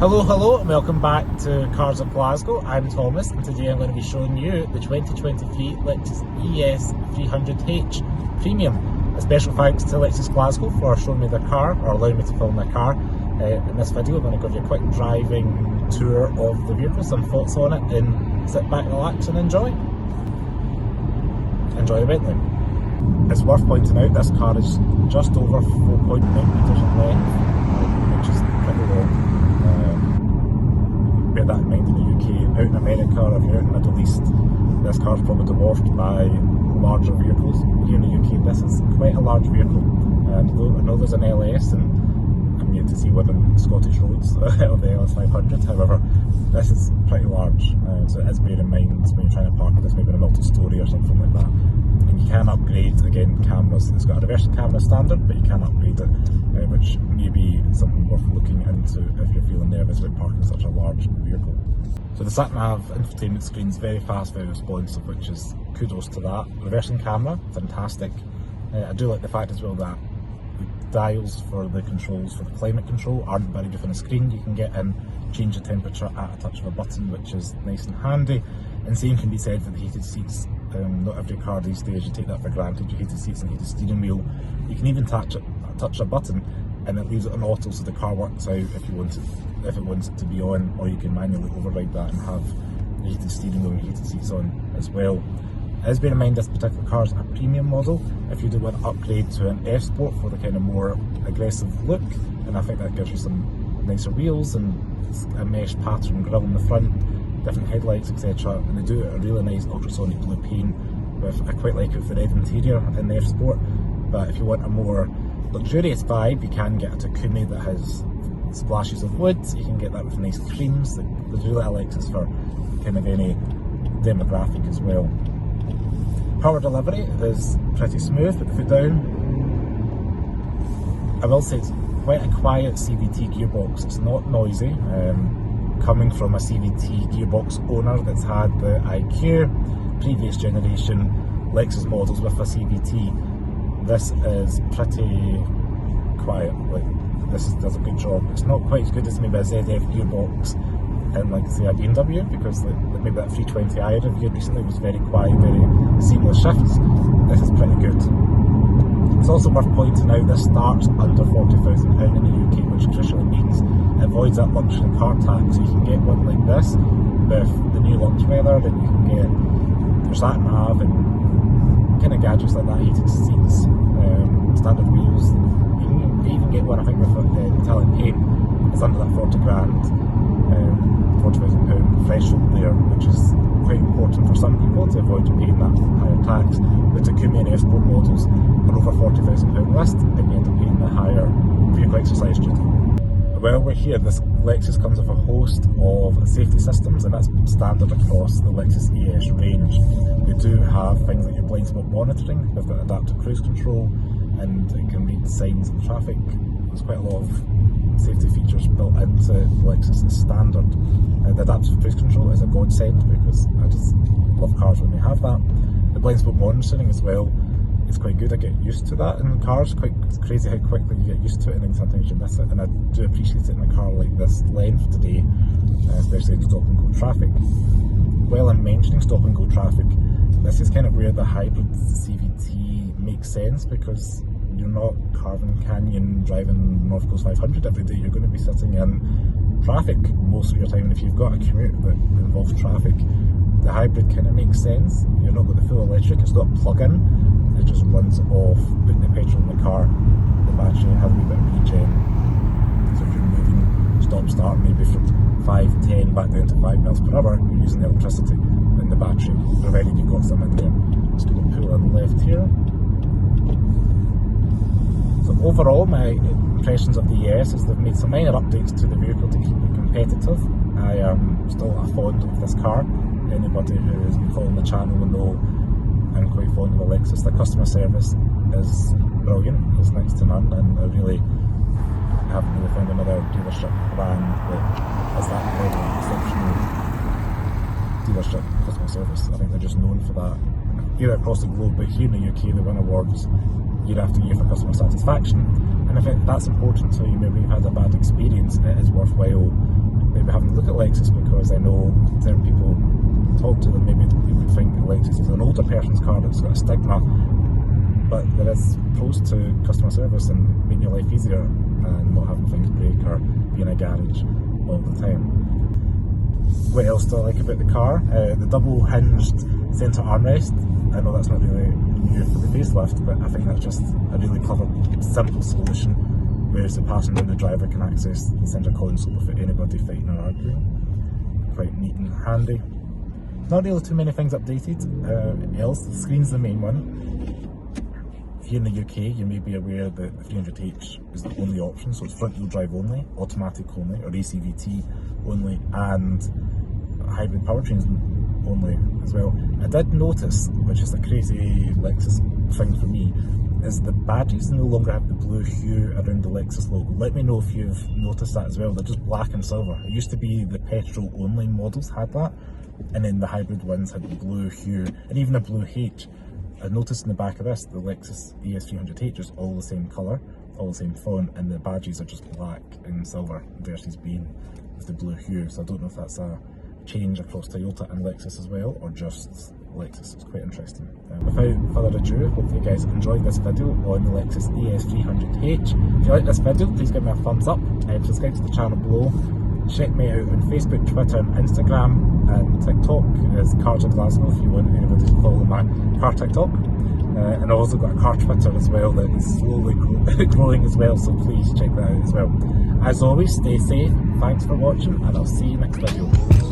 Hello and welcome back to Cars of Glasgow. I'm Thomas and today I'm going to be showing you the 2023 Lexus ES 300H Premium. A special thanks to Lexus Glasgow for showing me their car, or allowing me to film their car. In this video I'm going to give you a quick driving tour of the vehicle, some thoughts on it, and sit back, relax and enjoy. Enjoy the Bentley. It's worth pointing out this car is just over 4.9 metres in length, which is pretty long. Bear that in mind in the UK. Out in America, or if you're out in the Middle East, this car is probably dwarfed by larger vehicles. Here in the UK, this is quite a large vehicle. And though I know there's an LS, and I'm yet to see one on Scottish roads of the LS 500, however, this is pretty large. So it is bear in mind when you're trying to park this maybe in a multi-storey or something like that. And you can upgrade, again, cameras. It's got a reverse camera standard, but you can upgrade it, which may be something worth looking into if you're feeling nervous about parking such a large vehicle. So the sat-nav infotainment screen is very fast, very responsive, which is kudos to that. Reversing camera, fantastic. I do like the fact as well that the dials for the controls for the climate control aren't buried within a screen. You can get in, change the temperature at a touch of a button, which is nice and handy. And same can be said for the heated seats. Not every car these days, you take that for granted, your heated seats and heated steering wheel. You can even touch a button and it leaves it on auto, so the car works out if it wants it to be on, or you can manually override that and have the heated steering wheel and heated seats on as well. As bear in mind, this particular car is a premium model. If you do want to upgrade to an F Sport for the kind of more aggressive look, and I think that gives you some nicer wheels and a mesh pattern grille in the front, different headlights, etc. And they do a really nice ultrasonic blue paint with, I quite like it with the red interior in the F Sport. But if you want a more luxurious vibe, you can get a Takumi that has splashes of wood. You can get that with nice creams. There's really a Lexus for kind of any demographic as well. Power delivery is pretty smooth. Put the foot down. I will say it's quite a quiet CVT gearbox. It's not noisy. Coming from a CVT gearbox owner that's had the IQ, previous generation Lexus models with a CVT, this is pretty quiet. Like, does a good job. It's not quite as good as maybe a ZF gearbox in, like, say, a BMW, because maybe that 320i I reviewed recently was very quiet, very seamless shifts. This is pretty good. It's also worth pointing out this starts under £40,000 in the UK, which crucially means it avoids that luxury car tax. So you can get one like this with the new Lux weather, and you can get your sat nav and kind of gadgets like that, heated seats, standard wheels. You can even get one, I think, with metallic paint. It's under that 40 grand, £40,000 threshold there, which is quite important for some people to avoid paying that higher tax. The Takumi and F Sport models are over £40,000 list, and you end up paying the higher vehicle exercise duty. While we're here, this Lexus comes with a host of safety systems, and that's standard across the Lexus ES range. They do have things like your blind spot monitoring, they've got adaptive cruise control, and it can read signs in traffic. There's quite a lot of safety features built into Lexus as standard. The adaptive cruise control is a godsend, because I just love cars when they have that. The blind spot monitoring as well, it's quite good. I get used to that in cars. Quite crazy how quickly you get used to it, and then sometimes you miss it. And I do appreciate it in a car like this length today, especially in stop and go traffic. While I'm mentioning stop and go traffic, this is kind of where the hybrid CVT makes sense, because you're not carving canyon driving North Coast 500 every day. You're going to be sitting in traffic most of your time, and if you've got a commute that involves traffic, the hybrid kind of makes sense. You're not got the full electric, it's not plug-in. It just runs off putting the petrol in the car. The battery has a wee bit of regen. So if you're moving stop-start maybe from 5, 10 back down to 5 miles per hour, you're using the electricity in the battery, provided you've got some in there. Just going to pull in left here. So overall, my impressions of the ES is they've made some minor updates to the vehicle to keep it competitive. I am still fond of this car. Anybody who has been following the channel will know I'm quite fond of a Lexus. The customer service is brilliant, it's next to none, and I haven't really found another dealership brand that has that level of exceptional dealership customer service. I think they're just known for that. Here across the globe, but here in the UK they win awards year after year for customer satisfaction. And if that's important to you, maybe you've had a bad experience, it is worthwhile maybe having a look at Lexus, because I know certain people talk to them, maybe you would think Lexus is an older person's car that's got a stigma, but there is pros to customer service and making your life easier and not having things break or be in a garage all the time. What else do I like about the car? The double hinged centre armrest. I know that's not really new for the facelift, but I think that's just a really clever, simple solution, whereas the passenger and the driver can access the centre console without anybody fighting or arguing. Quite neat and handy. Not really too many things updated else. The screen's the main one. Here in the UK, you may be aware that the 300h is the only option, so it's front wheel drive only, automatic only, or ACVT only, and hybrid powertrains only as well. I did notice, which is a crazy Lexus thing for me, is the badges no longer have the blue hue around the Lexus logo. Let me know if you've noticed that as well. They're just black and silver. It used to be the petrol only models had that, and then the hybrid ones had the blue hue, and even a blue H. I noticed in the back of this, the Lexus ES 300h is all the same colour, all the same font, and the badges are just black and silver versus being with the blue hue. So I don't know if that's a change across Toyota and Lexus as well, or just Lexus. It's quite interesting. Without further ado, hopefully you guys enjoyed this video on the Lexus ES 300h. If you like this video, please give me a thumbs up and subscribe to the channel below. Check me out on Facebook, Twitter and Instagram, and TikTok is Cars of Glasgow if you want anybody to follow my car TikTok. And I've also got a car Twitter as well that is slowly growing as well, so please check that out as well. As always, stay safe, thanks for watching, and I'll see you next video.